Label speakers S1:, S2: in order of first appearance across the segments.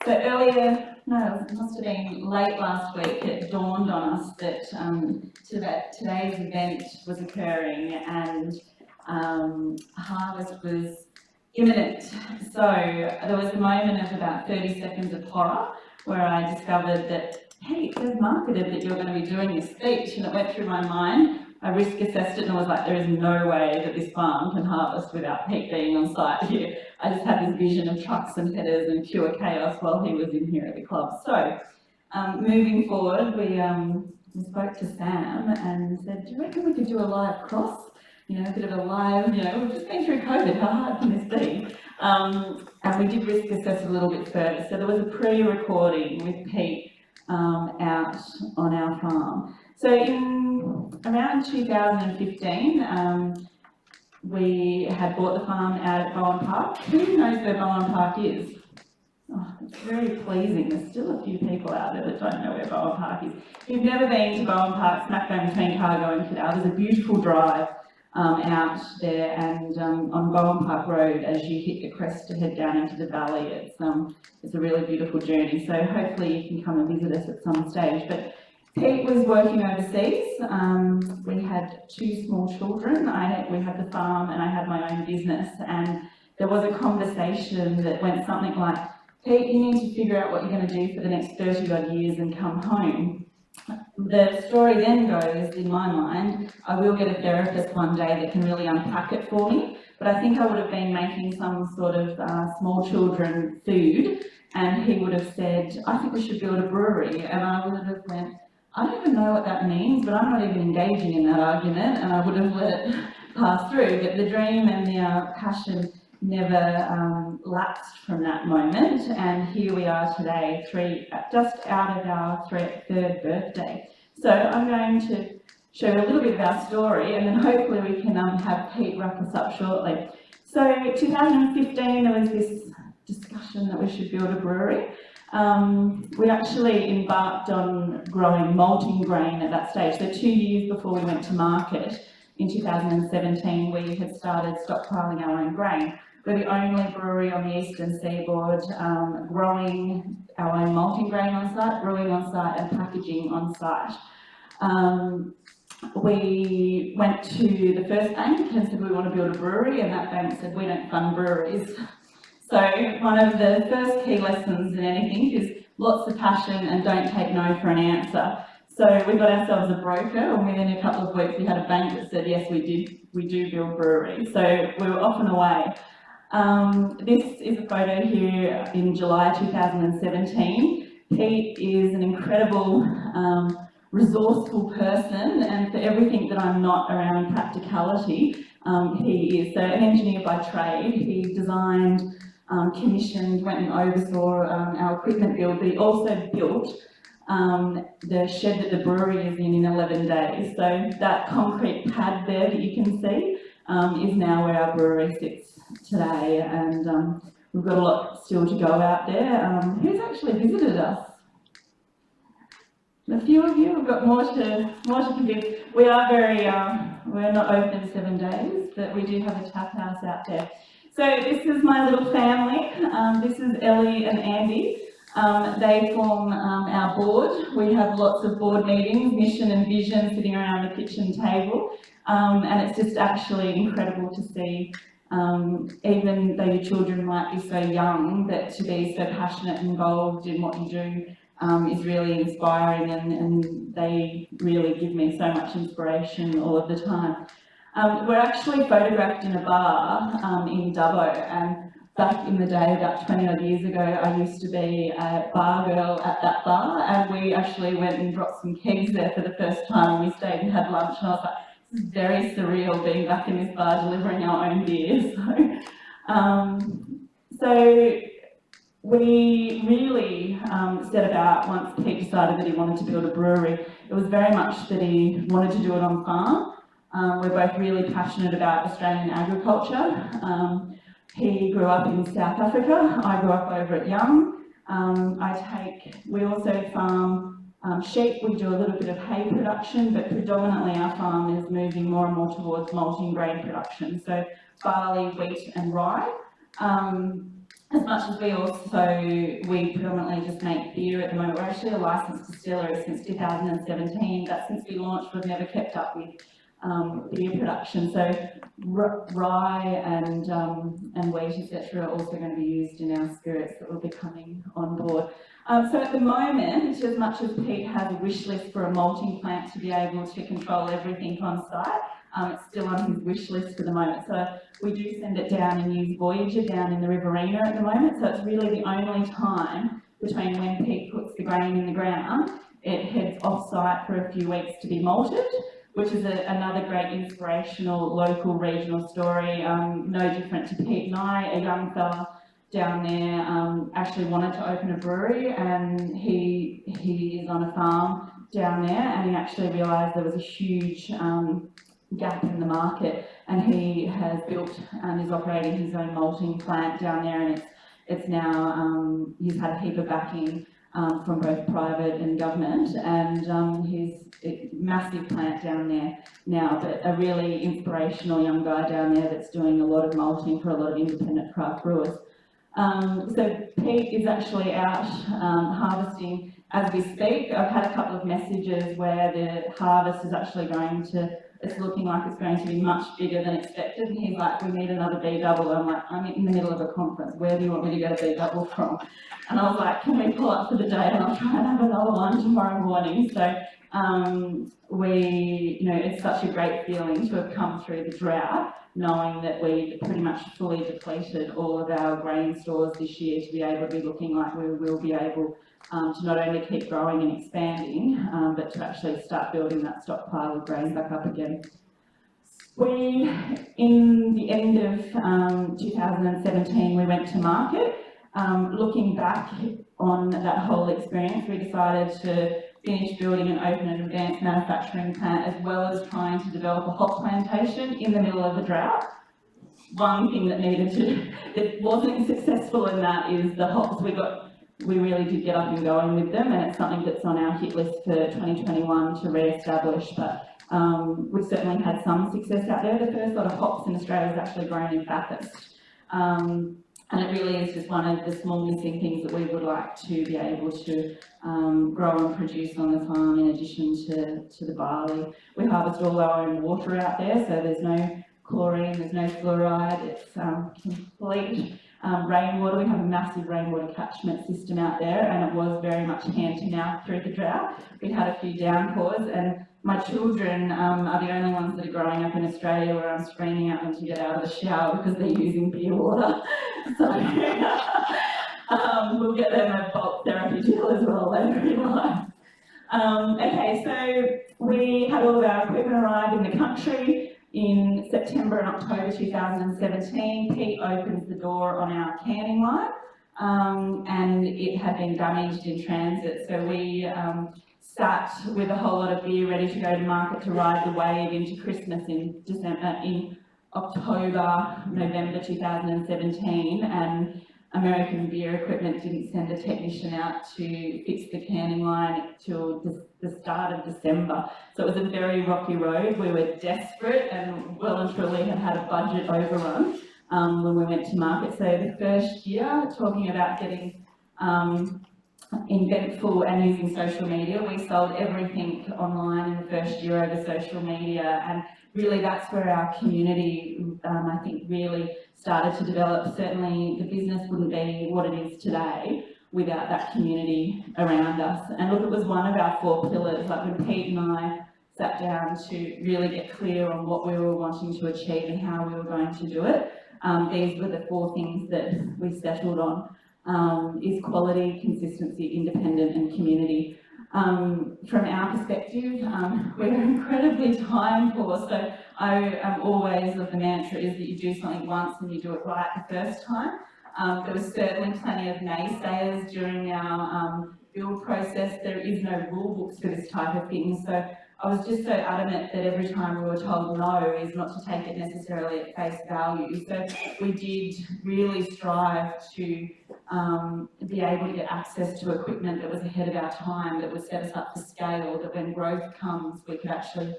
S1: So earlier, no, it must have been late last week, it dawned on us that today's event was occurring and harvest was imminent. So there was a moment of about 30 seconds of horror where I discovered that, hey, it says marketed that you're going to be doing this speech, and it went through my mind. I risk assessed it and I was like, there is no way that this farm can harvest without Pete being on site here. I just had this vision of trucks and headers and pure chaos while he was in here at the club. So moving forward, we spoke to Sam and said, do you reckon we could do a live cross? You know, a bit of a live, you know, we've just been through COVID, how hard can this be? And we did risk assess a little bit further. So there was a pre-recording with Pete out on our farm. So in around 2015, we had bought the farm out at Bowen Park. Who knows where Bowen Park is? Oh, it's very pleasing. There's still a few people out there that don't know where Bowen Park is. If you've never been to Bowen Park, smack bang between Cargo and Cadell, there's a beautiful drive out there, and on Bowen Park Road, as you hit the crest to head down into the valley, it's a really beautiful journey. So hopefully you can come and visit us at some stage. But Pete was working overseas. We had two small children. We had the farm and I had my own business, and there was a conversation that went something like, Pete, you need to figure out what you're going to do for the next 30 odd years and come home. The story then goes, in my mind, I will get a therapist one day that can really unpack it for me, but I think I would have been making some sort of small children food, and he would have said, I think we should build a brewery, and I would have went, I don't even know what that means, but I'm not even engaging in that argument, and I would have let it pass through. But the dream and the passion never lapsed from that moment, and here we are today, just out of our third birthday. So I'm going to show you a little bit of our story, and then hopefully we can have Pete wrap us up shortly. So 2015, there was this discussion that we should build a brewery. We actually embarked on growing malting grain at that stage. So 2 years before we went to market, in 2017, we had started stockpiling our own grain. We're the only brewery on the eastern seaboard growing our own malting grain on site, brewing on site and packaging on site. We went to the first bank and said we want to build a brewery, and that bank said we don't fund breweries. So one of the first key lessons in anything is lots of passion and don't take no for an answer. So we got ourselves a broker, and within a couple of weeks we had a bank that said yes, we do build breweries. So we were off and away. This is a photo here in July 2017. Pete is an incredible resourceful person, and for everything that I'm not around practicality, he is. So an engineer by trade, he designed, commissioned, went and oversaw our equipment build, but he also built the shed that the brewery is in 11 days. So that concrete pad there that you can see is now where our brewery sits today, and we've got a lot still to go out there. Who's actually visited us? A few of you. We've got more to give. We are we're not open 7 days, but we do have a tap house out there. So this is my little family. This is Ellie and Andy. They form our board. We have lots of board meetings, mission and vision, sitting around the kitchen table, and it's just actually incredible to see, even though your children might be so young, that to be so passionate and involved in what you do is really inspiring, and they really give me so much inspiration all of the time. We're actually photographed in a bar in Dubbo, and back in the day, about 20 odd years ago, I used to be a bar girl at that bar, and we actually went and dropped some kegs there for the first time, and we stayed and had lunch, and I was like, this is very surreal being back in this bar delivering our own beer. So we really set about, once Pete decided that he wanted to build a brewery, it was very much that he wanted to do it on farm. We're both really passionate about Australian agriculture. He grew up in South Africa, I grew up over at Young. We also farm sheep, we do a little bit of hay production, but predominantly our farm is moving more and more towards malting grain production, so barley, wheat and rye. as much as we predominantly just make beer at the moment. We're actually a licensed distillery since 2017, but since we launched, we've never kept up with beer production. So rye and wheat, etc., are also going to be used in our spirits that will be coming on board. So at the moment, as much as Pete has a wish list for a malting plant to be able to control everything on site, it's still on his wish list for the moment. So we do send it down and use Voyager down in the Riverina at the moment. So it's really the only time between when Pete puts the grain in the ground, it heads off site for a few weeks to be malted, which is another great inspirational local regional story. No different to Pete and I, a young fella down there actually wanted to open a brewery, and he is on a farm down there, and he actually realised there was a huge gap in the market, and he has built and is operating his own malting plant down there, and it's now he's had a heap of backing from both private and government, and his massive plant down there now, but a really inspirational young guy down there that's doing a lot of malting for a lot of independent craft brewers. So Pete is actually out harvesting as we speak. I've had a couple of messages where the harvest is actually it's looking like it's going to be much bigger than expected, and he's like, we need another B double. I'm like, I'm in the middle of a conference, where do you want me to get a B double from? And I was like, can we pull up for the day and I'll try and have another one tomorrow morning. So it's such a great feeling to have come through the drought, knowing that we pretty much fully depleted all of our grain stores this year, to be able to be looking like we will be able to not only keep growing and expanding, but to actually start building that stockpile of grain back up again. In the end of 2017, we went to market. Looking back on that whole experience, we decided to finish building and open an advanced manufacturing plant, as well as trying to develop a hop plantation in the middle of a drought. One thing that wasn't successful in that is the hops. We really did get up and going with them, and it's something that's on our hit list for 2021 to re-establish, but we've certainly had some success out there. The first lot of hops in Australia is actually grown in Bathurst. And it really is just one of the small missing things that we would like to be able to grow and produce on the farm, in addition to the barley. We harvest all our own water out there, so there's no chlorine, there's no fluoride, it's complete rainwater. We have a massive rainwater catchment system out there, and it was very much hand to mouth through the drought. We had a few downpours, and my children are the only ones that are growing up in Australia where I'm screaming at them to get out of the shower because they're using beer water. So we'll get them a bulk therapy gel as well later in life. Okay, so we had all of our equipment arrive in the country in September and October 2017. Pete opens the door on our canning line, and it had been damaged in transit, so we sat with a whole lot of beer ready to go to market to ride the wave into Christmas in October, November 2017, and American Beer Equipment didn't send a technician out to fix the canning line till the start of December. So it was a very rocky road. We were desperate and well and truly had a budget overrun when we went to market. So the first year, talking about getting inventful and using social media, we sold everything online in the first year over social media, and really that's where our community, I think, really started to develop. Certainly the business wouldn't be what it is today without that community around us. And look, it was one of our 4 pillars. Like when Pete and I sat down to really get clear on what we were wanting to achieve and how we were going to do it, these were the 4 things that we settled on. Is quality, consistency, independent and community. From our perspective, we're incredibly time poor, so I am always of the mantra is that you do something once and you do it right the first time. There was certainly plenty of naysayers during our build process. There is no rule books for this type of thing, so I was just so adamant that every time we were told no is not to take it necessarily at face value. So we did really strive to be able to get access to equipment that was ahead of our time, that would set us up for scale, that when growth comes we could actually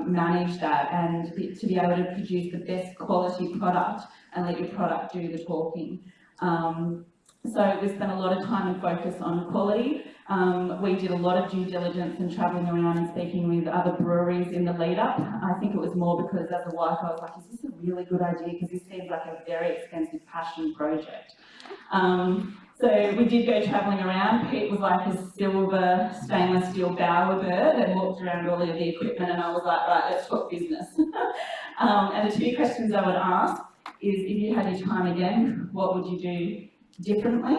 S1: manage that, and to be able to produce the best quality product and let your product do the talking. So we spent a lot of time and focus on quality. We did a lot of due diligence and travelling around and speaking with other breweries in the lead up. I think it was more because as a wife I was like, is this a really good idea? Because this seems like a very expensive passion project. So we did go travelling around. Pete was like a silver stainless steel bowerbird and walked around all of the equipment, and I was like, right, let's talk business. And the two questions I would ask is, if you had your time again, what would you do differently?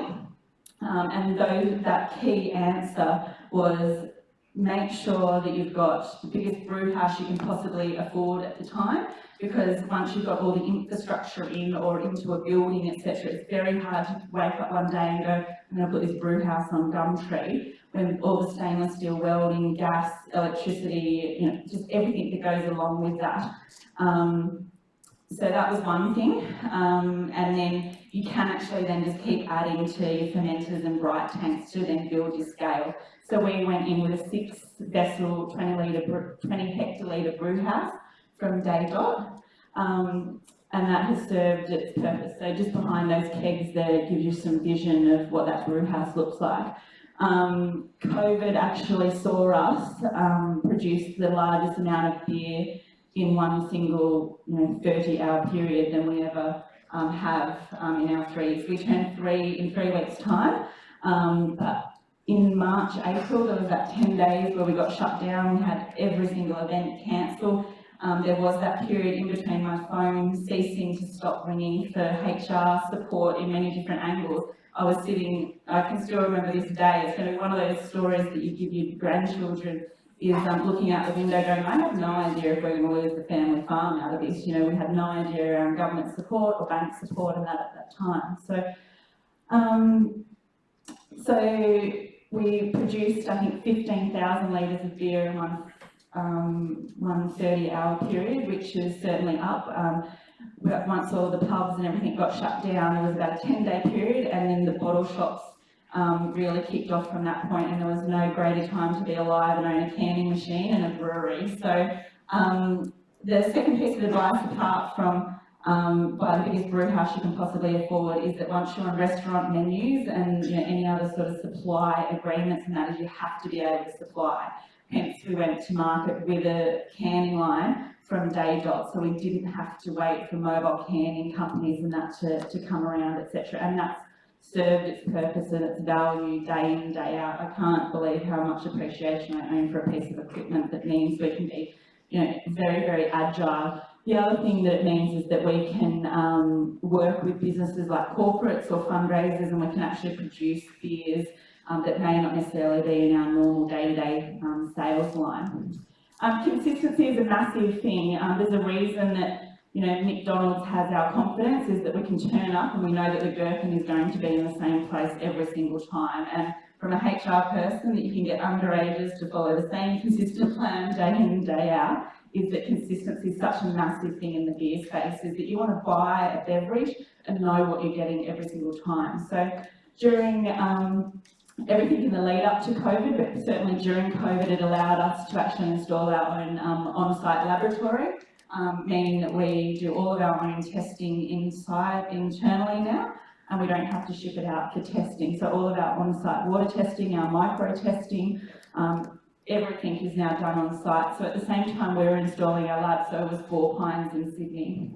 S1: And that key answer was, make sure that you've got the biggest brew house you can possibly afford at the time, because once you've got all the infrastructure in or into a building, etc., it's very hard to wake up one day and go, I'm going to put this brew house on Gumtree, when all the stainless steel welding, gas, electricity, you know, just everything that goes along with that. So that was one thing, and then you can actually then just keep adding to your fermenters and bright tanks to then build your scale. So we went in with a 6-vessel, 20 hectolitre brew house from Day Dot, and that has served its purpose. So just behind those kegs there gives you some vision of what that brew house looks like. COVID actually saw us produce the largest amount of beer in one single 30-hour period than we ever have in our threes. We turned 3 in 3 weeks' time, but in March, April, there was about 10 days where we got shut down. We had every single event cancelled. There was that period in between my phone ceasing to stop ringing for HR support in many different angles. I was sitting, I can still remember this day, it's going to be one of those stories that you give your grandchildren, is looking out the window going, I have no idea if we're going to lose the family farm out of this. You know, we had no idea around government support or bank support and that at that time. So we produced, I think, 15,000 litres of beer in one 30-hour period, which is certainly up. Once all the pubs and everything got shut down, there was about a 10-day period, and then the bottle shops really kicked off from that point, and there was no greater time to be alive and own a canning machine and a brewery. So the second piece of advice, apart from buy the biggest brew house you can possibly afford, is that once you're on restaurant menus and any other sort of supply agreements and that, is you have to be able to supply. Hence we went to market with a canning line from Day Dot, so we didn't have to wait for mobile canning companies and that to come around, etc. And that's served its purpose and its value day in, day out. I can't believe how much appreciation I own for a piece of equipment that means we can be, very, very agile. The other thing that it means is that we can work with businesses like corporates or fundraisers, and we can actually produce beers that may not necessarily be in our normal day-to-day sales line. Consistency is a massive thing. There's a reason that McDonald's has our confidence, is that we can turn up and we know that the gherkin is going to be in the same place every single time. And from a HR person, that you can get underages to follow the same consistent plan day in and day out, is that consistency is such a massive thing in the beer space, is that you want to buy a beverage and know what you're getting every single time. So during everything in the lead up to COVID, but certainly during COVID, it allowed us to actually install our own on-site laboratory, meaning that we do all of our own testing internally now, and we don't have to ship it out for testing. So all of our on-site water testing, our micro testing, everything is now done on site. So at the same time we were installing our lab, so it was 4 Pines in Sydney.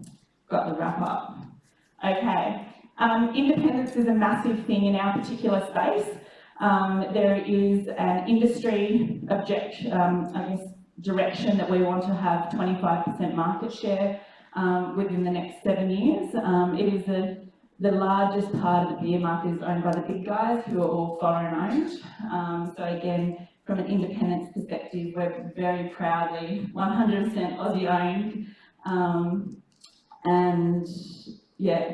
S1: Got the wrap up. Okay, independence is a massive thing in our particular space. There is an industry direction that we want to have 25% market share within the next 7 years. It is the largest part of the beer market is owned by the big guys, who are all foreign owned. So again, from an independence perspective, we're very proudly 100% Aussie owned, and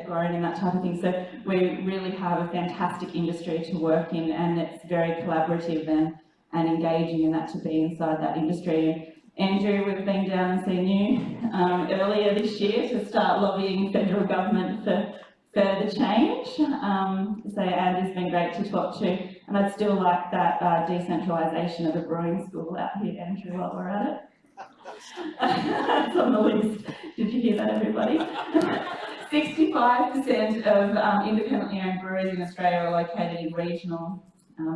S1: grown in that type of thing. So we really have a fantastic industry to work in, and it's very collaborative and engaging in that, to be inside that industry. Andrew, we've been down and seen you earlier this year to start lobbying federal government for further change. So Andrew's been great to talk to, and I'd still like that decentralisation of a brewing school out here, Andrew, while we're at it. It's on the list. Did you hear that, everybody? 65% of independently owned breweries in Australia are located in regional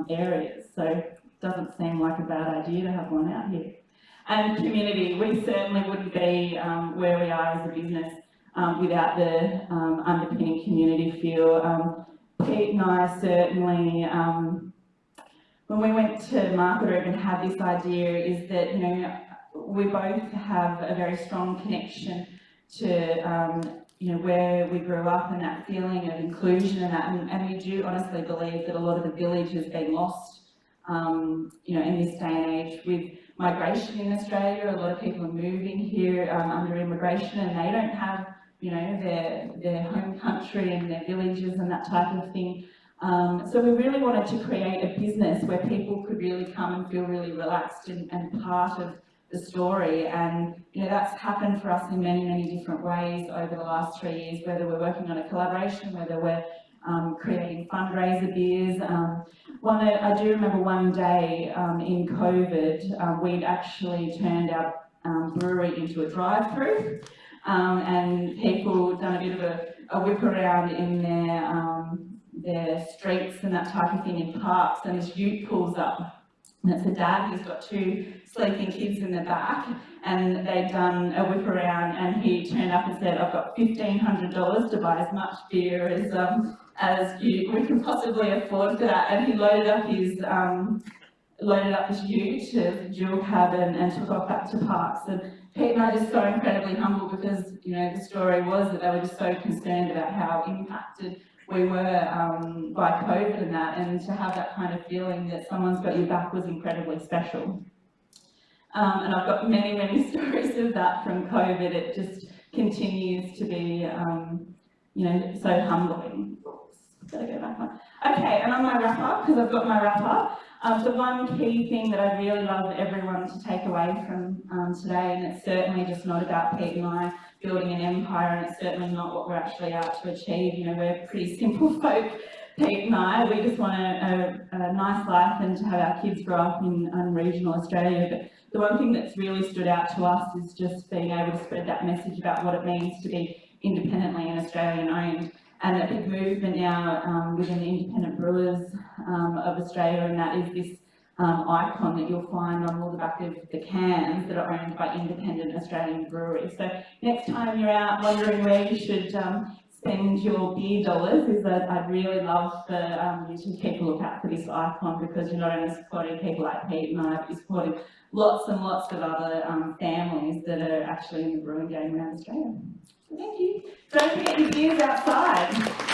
S1: areas, so it doesn't seem like a bad idea to have one out here. And community, we certainly wouldn't be where we are as a business without the underpinning community feel. Pete and I certainly, when we went to market or even had this idea, is that, you know, we both have a very strong connection to you know, where we grew up and that feeling of inclusion and that, and we do honestly believe that a lot of the village has been lost, you know, in this day and age with migration in Australia. A lot of people are moving here under immigration, and they don't have, you know, their home country and their villages and that type of thing. So we really wanted to create a business where people could really come and feel really relaxed and part of the story. And, you know, that's happened for us in many, many different ways over the last 3 years, whether we're working on a collaboration, whether we're creating fundraiser beers. I do remember one day in COVID, we'd actually turned our brewery into a drive-through, and people done a bit of a whip around in their streets and that type of thing in parks, and this ute pulls up. And it's a dad who's got 2 sleeping kids in the back, and they'd done a whip around, and he turned up and said, "I've got $1,500 to buy as much beer as we can possibly afford for that." And he loaded up his ute, a dual cab, and took off back to parks. And Pete and I are just so incredibly humble because, you know, the story was that they were just so concerned about how impacted we were by COVID and that, and to have that kind of feeling that someone's got your back was incredibly special. And I've got many, many stories of that from COVID. It just continues to be, you know, so humbling. Oops, gotta go back on. Okay, and on my wrap-up, because I've got my wrap-up, the one key thing that I'd really love everyone to take away from today, and it's certainly just not about Pete and I building an empire, and it's certainly not what we're actually out to achieve. You know, we're pretty simple folk, Pete and I. We just want a nice life and to have our kids grow up in regional Australia. But the one thing that's really stood out to us is just being able to spread that message about what it means to be independently and Australian owned. And a big movement now within the independent brewers of Australia, and that is this icon that you'll find on all the back of the cans that are owned by independent Australian breweries. So next time you're out wondering where you should spend your beer dollars, is that I'd really love for you to keep a look out for this icon, because you're not only supporting people like Pete and I, but you're supporting lots and lots of other families that are actually in the brewing game around Australia. So thank you. Don't forget your beers outside.